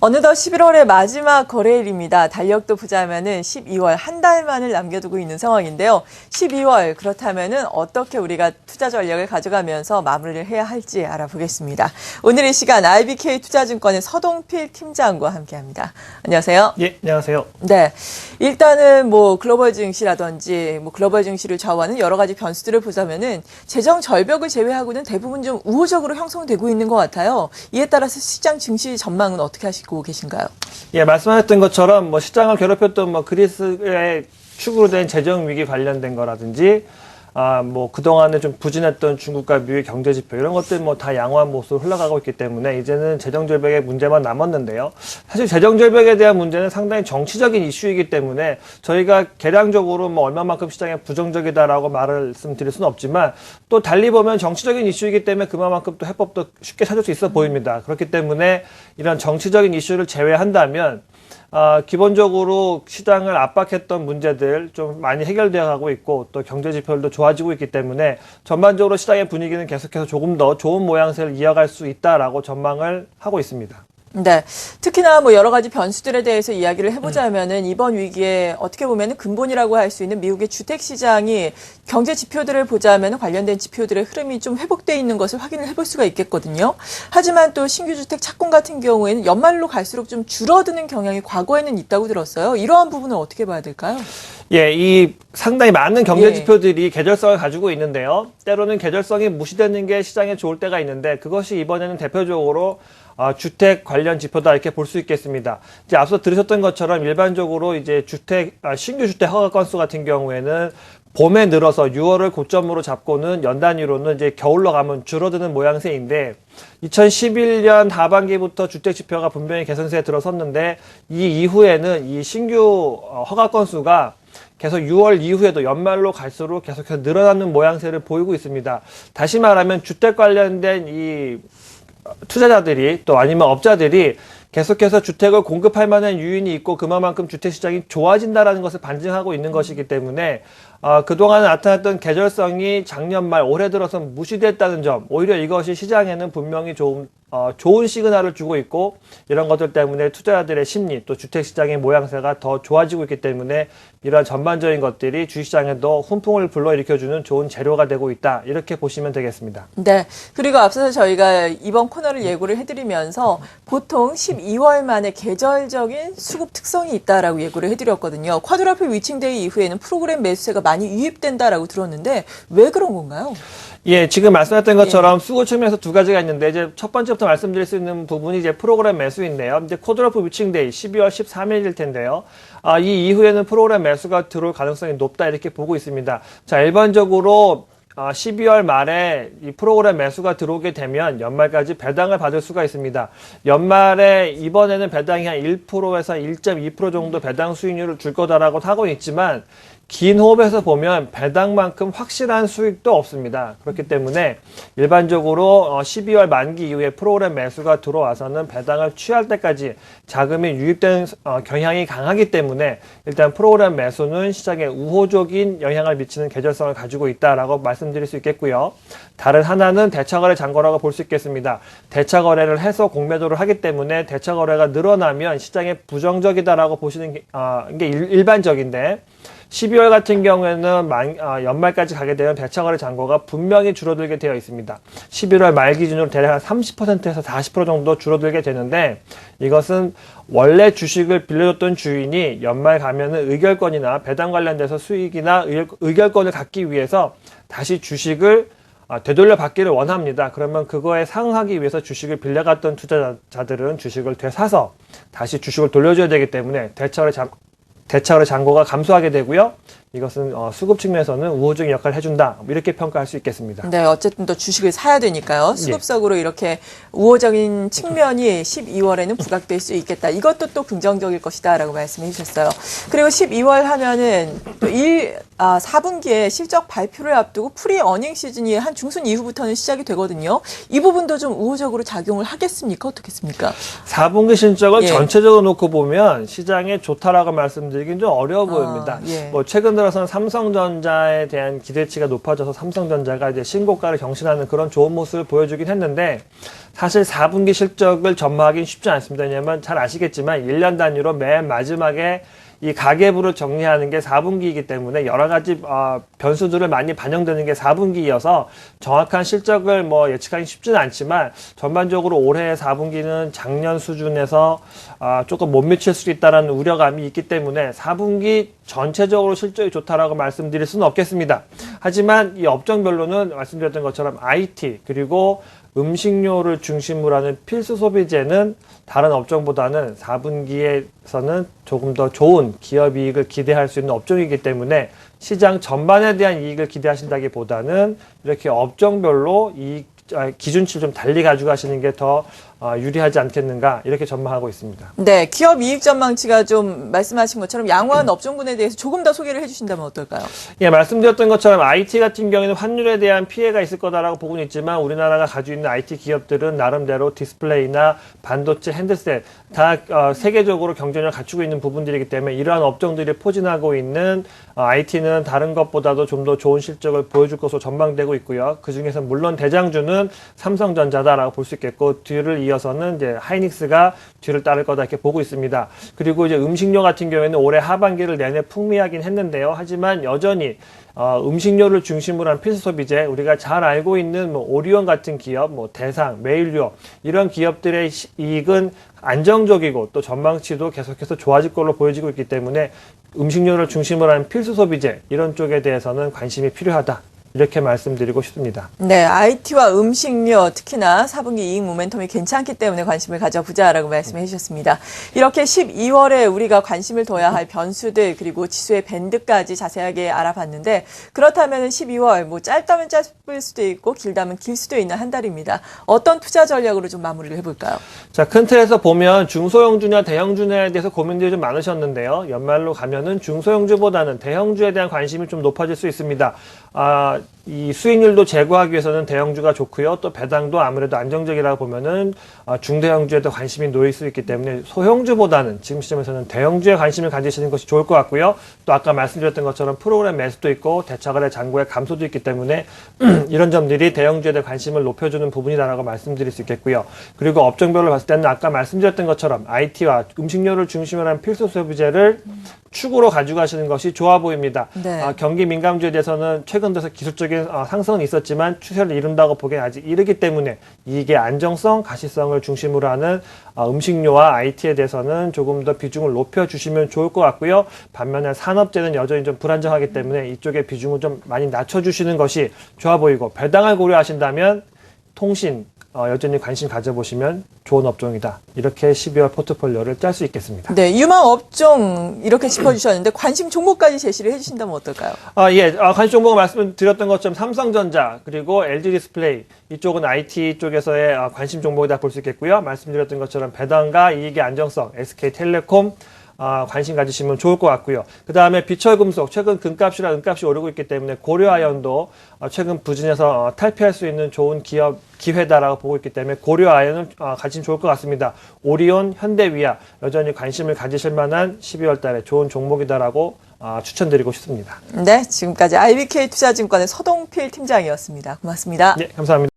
어느덧 11월의 마지막 거래일입니다. 달력도 보자면은 12월 한 달만을 남겨두고 있는 상황인데요. 12월 그렇다면은 어떻게 우리가 투자 전략을 가져가면서 마무리를 해야 할지 알아보겠습니다. 오늘 이 시간 IBK 투자증권의 서동필 팀장과 함께합니다. 안녕하세요. 예, 안녕하세요. 네, 일단은 글로벌 증시라든지 글로벌 증시를 좌우하는 여러 가지 변수들을 보자면은 재정 절벽을 제외하고는 대부분 좀 우호적으로 형성되고 있는 것 같아요. 이에 따라서 시장 증시 전망은 어떻게 하시고 계신가요? 예, 말씀하셨던 것처럼 시장을 괴롭혔던 그리스의 축으로 된 재정 위기 관련된 거라든지 그동안에 좀 부진했던 중국과 미국의 경제 지표 이런 것들 다 양호한 모습으로 흘러가고 있기 때문에 이제는 재정 절벽의 문제만 남았는데요. 사실 재정 절벽에 대한 문제는 상당히 정치적인 이슈이기 때문에 저희가 개량적으로 얼마만큼 시장에 부정적이다라고 말씀드릴 수는 없지만 또 달리 보면 정치적인 이슈이기 때문에 그만큼 또 해법도 쉽게 찾을 수 있어 보입니다. 그렇기 때문에 이런 정치적인 이슈를 제외한다면 기본적으로 시장을 압박했던 문제들 좀 많이 해결되어 가고 있고 또 경제 지표들도 좋아지고 있기 때문에 전반적으로 시장의 분위기는 계속해서 조금 더 좋은 모양새를 이어갈 수 있다라고 전망을 하고 있습니다. 네. 특히나 여러 가지 변수들에 대해서 이야기를 해보자면은 이번 위기에 어떻게 보면은 근본이라고 할 수 있는 미국의 주택 시장이 경제 지표들을 보자면 관련된 지표들의 흐름이 좀 회복되어 있는 것을 확인을 해볼 수가 있겠거든요. 하지만 또 신규 주택 착공 같은 경우에는 연말로 갈수록 좀 줄어드는 경향이 과거에는 있다고 들었어요. 이러한 부분은 어떻게 봐야 될까요? 예, 이 상당히 많은 경제 지표들이 계절성을 가지고 있는데요. 때로는 계절성이 무시되는 게 시장에 좋을 때가 있는데 그것이 이번에는 대표적으로 주택 관련 지표다 이렇게 볼 수 있겠습니다. 이제 앞서 들으셨던 것처럼 일반적으로 이제 신규 주택 허가 건수 같은 경우에는 봄에 늘어서 6월을 고점으로 잡고는 연 단위로는 이제 겨울로 가면 줄어드는 모양새인데 2011년 하반기부터 주택 지표가 분명히 개선세에 들어섰는데 이 이후에는 이 신규 허가 건수가 계속 6월 이후에도 연말로 갈수록 계속해서 늘어나는 모양새를 보이고 있습니다. 다시 말하면 주택 관련된 이 투자자들이 또 아니면 업자들이 계속해서 주택을 공급할 만한 유인이 있고 그만큼 주택 시장이 좋아진다라는 것을 반증하고 있는 것이기 때문에 그동안 나타났던 계절성이 작년 말 올해 들어서 무시됐다는 점 오히려 이것이 시장에는 분명히 좋은 시그널을 주고 있고 이런 것들 때문에 투자자들의 심리 또 주택시장의 모양새가 더 좋아지고 있기 때문에 이러한 전반적인 것들이 주식시장에도 훈풍을 불러일으켜주는 좋은 재료가 되고 있다 이렇게 보시면 되겠습니다. 네. 그리고 앞서서 저희가 이번 코너를 예고를 해드리면서 보통 12월 만에 계절적인 수급 특성이 있다라고 예고를 해드렸거든요. 쿼드러플 위칭데이 이후에는 프로그램 매수세가 많이 유입된다라고 들었는데 왜 그런 건가요? 예, 지금 말씀하셨던 것처럼 수급 측면에서 두 가지가 있는데 이제 첫 번째부터 말씀드릴 수 있는 부분이 이제 프로그램 매수인데요. 이제 쿼드러플 위칭데이 12월 13일일 텐데요. 이 이후에는 프로그램 매수가 들어올 가능성이 높다 이렇게 보고 있습니다. 자, 일반적으로 12월 말에 이 프로그램 매수가 들어오게 되면 연말까지 배당을 받을 수가 있습니다. 연말에 이번에는 배당이 한 1%에서 1.2% 정도 배당 수익률을 줄 거다라고 하고 있지만 긴 호흡에서 보면 배당만큼 확실한 수익도 없습니다. 그렇기 때문에 일반적으로 12월 만기 이후에 프로그램 매수가 들어와서는 배당을 취할 때까지 자금이 유입되는 경향이 강하기 때문에 일단 프로그램 매수는 시장에 우호적인 영향을 미치는 계절성을 가지고 있다라고 말씀드릴 수 있겠고요. 다른 하나는 대차거래 잔고라고 볼 수 있겠습니다. 대차거래를 해서 공매도를 하기 때문에 대차거래가 늘어나면 시장에 부정적이다라고 보시는 게 일반적인데 12월 같은 경우에는 연말까지 가게 되면 대차거래 잔고가 분명히 줄어들게 되어 있습니다. 11월 말 기준으로 대략 한 30%에서 40% 정도 줄어들게 되는데 이것은 원래 주식을 빌려줬던 주인이 연말 가면은 의결권이나 배당 관련돼서 수익이나 의결권을 갖기 위해서 다시 주식을 되돌려 받기를 원합니다. 그러면 그거에 상응하기 위해서 주식을 빌려갔던 투자자들은 주식을 되사서 다시 주식을 돌려줘야 되기 때문에 대차거래 잔고가 감소하게 되고요. 이것은 수급 측면에서는 우호적인 역할을 해준다. 이렇게 평가할 수 있겠습니다. 네, 어쨌든 또 주식을 사야 되니까요. 수급적으로 이렇게 우호적인 측면이 12월에는 부각될 수 있겠다. 이것도 또 긍정적일 것이다라고 말씀해 주셨어요. 그리고 12월 하면은 또 4분기에 실적 발표를 앞두고 프리 어닝 시즌이 한 중순 이후부터는 시작이 되거든요. 이 부분도 좀 우호적으로 작용을 하겠습니까? 어떻겠습니까? 4분기 실적을 전체적으로 놓고 보면 시장에 좋다라고 말씀드리긴 좀 어려워 보입니다. 예. 최근 들어서는 삼성전자에 대한 기대치가 높아져서 삼성전자가 이제 신고가를 경신하는 그런 좋은 모습을 보여주긴 했는데 사실 4분기 실적을 전망하기는 쉽지 않습니다. 왜냐하면 잘 아시겠지만 1년 단위로 맨 마지막에 이 가계부를 정리하는 게 4분기이기 때문에 여러 가지 변수들을 많이 반영되는 게 4분기여서 정확한 실적을 뭐 예측하기 쉽지는 않지만 전반적으로 올해 4분기는 작년 수준에서 조금 못 미칠 수 있다는 우려감이 있기 때문에 4분기 전체적으로 실적이 좋다라고 말씀드릴 수는 없겠습니다. 하지만 이 업종별로는 말씀드렸던 것처럼 IT 그리고 음식료를 중심으로 하는 필수 소비재는 다른 업종보다는 4분기에서는 조금 더 좋은 기업 이익을 기대할 수 있는 업종이기 때문에 시장 전반에 대한 이익을 기대하신다기보다는 이렇게 업종별로 이익 기준치를 좀 달리 가져가시는 게 더 유리하지 않겠는가 이렇게 전망하고 있습니다. 네, 기업 이익 전망치가 좀 말씀하신 것처럼 양호한 업종군에 대해서 조금 더 소개를 해주신다면 어떨까요? 예, 말씀드렸던 것처럼 IT 같은 경우에는 환율에 대한 피해가 있을 거다라고 보고는 있지만 우리나라가 가지고 있는 IT 기업들은 나름대로 디스플레이나 반도체, 핸드셋 다 세계적으로 경쟁력을 갖추고 있는 부분들이기 때문에 이러한 업종들이 포진하고 있는 IT는 다른 것보다도 좀 더 좋은 실적을 보여줄 것으로 전망되고 있고요. 그중에서 물론 대장주는 삼성전자다라고 볼 수 있겠고 뒤를 이어서는 이제 하이닉스가 뒤를 따를 거다 이렇게 보고 있습니다. 그리고 이제 음식료 같은 경우에는 올해 하반기를 내내 풍미하긴 했는데요. 하지만 여전히 음식료를 중심으로 한 필수 소비재 우리가 잘 알고 있는 뭐 오리온 같은 기업, 뭐 대상, 메일유업 이런 기업들의 이익은 안정적이고 또 전망치도 계속해서 좋아질 걸로 보여지고 있기 때문에 음식료를 중심으로 한 필수 소비재 이런 쪽에 대해서는 관심이 필요하다. 이렇게 말씀드리고 싶습니다. 네, IT와 음식료 특히나 4분기 이익 모멘텀이 괜찮기 때문에 관심을 가져보자라고 말씀해 주셨습니다. 이렇게 12월에 우리가 관심을 둬야 할 변수들 그리고 지수의 밴드까지 자세하게 알아봤는데 그렇다면 12월 뭐 짧다면 짧을 수도 있고 길다면 길 수도 있는 한 달입니다. 어떤 투자 전략으로 좀 마무리를 해볼까요? 자, 큰 틀에서 보면 중소형주나 대형주에 대해서 고민들이 좀 많으셨는데요. 연말로 가면은 중소형주보다는 대형주에 대한 관심이 좀 높아질 수 있습니다. 이 수익률도 제고하기 위해서는 대형주가 좋고요. 또 배당도 아무래도 안정적이라고 보면은 중대형주에도 관심이 놓일 수 있기 때문에 소형주보다는 지금 시점에서는 대형주에 관심을 가지시는 것이 좋을 것 같고요. 또 아까 말씀드렸던 것처럼 프로그램 매수도 있고 대차거래 잔고의 감소도 있기 때문에 이런 점들이 대형주에 대한 관심을 높여주는 부분이다라고 말씀드릴 수 있겠고요. 그리고 업종별로 봤을 때는 아까 말씀드렸던 것처럼 IT와 음식료를 중심으로 한 필수 소비재를 축으로 가져가시는 것이 좋아 보입니다. 네. 경기 민감주에 대해서는 최근 들어서 기술적인 상승은 있었지만 추세를 이룬다고 보기엔 아직 이르기 때문에 이게 안정성, 가시성을 중심으로 하는 음식료와 IT에 대해서는 조금 더 비중을 높여주시면 좋을 것 같고요. 반면에 산업재는 여전히 좀 불안정하기 때문에 이쪽에 비중을 좀 많이 낮춰주시는 것이 좋아 보이고 배당을 고려하신다면 통신, 여전히 관심 가져보시면 좋은 업종이다. 이렇게 12월 포트폴리오를 짤 수 있겠습니다. 네, 유망 업종 이렇게 짚어주셨는데 관심 종목까지 제시를 해주신다면 어떨까요? 예, 관심 종목을 말씀드렸던 것처럼 삼성전자 그리고 LG 디스플레이 이쪽은 IT 쪽에서의 관심 종목이다 볼 수 있겠고요. 말씀드렸던 것처럼 배당과 이익의 안정성, SK텔레콤 관심 가지시면 좋을 것 같고요. 그 다음에 비철금속, 최근 금값이랑 은값이 오르고 있기 때문에 고려아연도 최근 부진해서 탈피할 수 있는 좋은 기업 기회다라고 보고 있기 때문에 고려아연을 가지면 좋을 것 같습니다. 오리온, 현대위아 여전히 관심을 가지실 만한 12월 달에 좋은 종목이다라고 추천드리고 싶습니다. 네, 지금까지 IBK투자증권의 서동필 팀장이었습니다. 고맙습니다. 네, 감사합니다.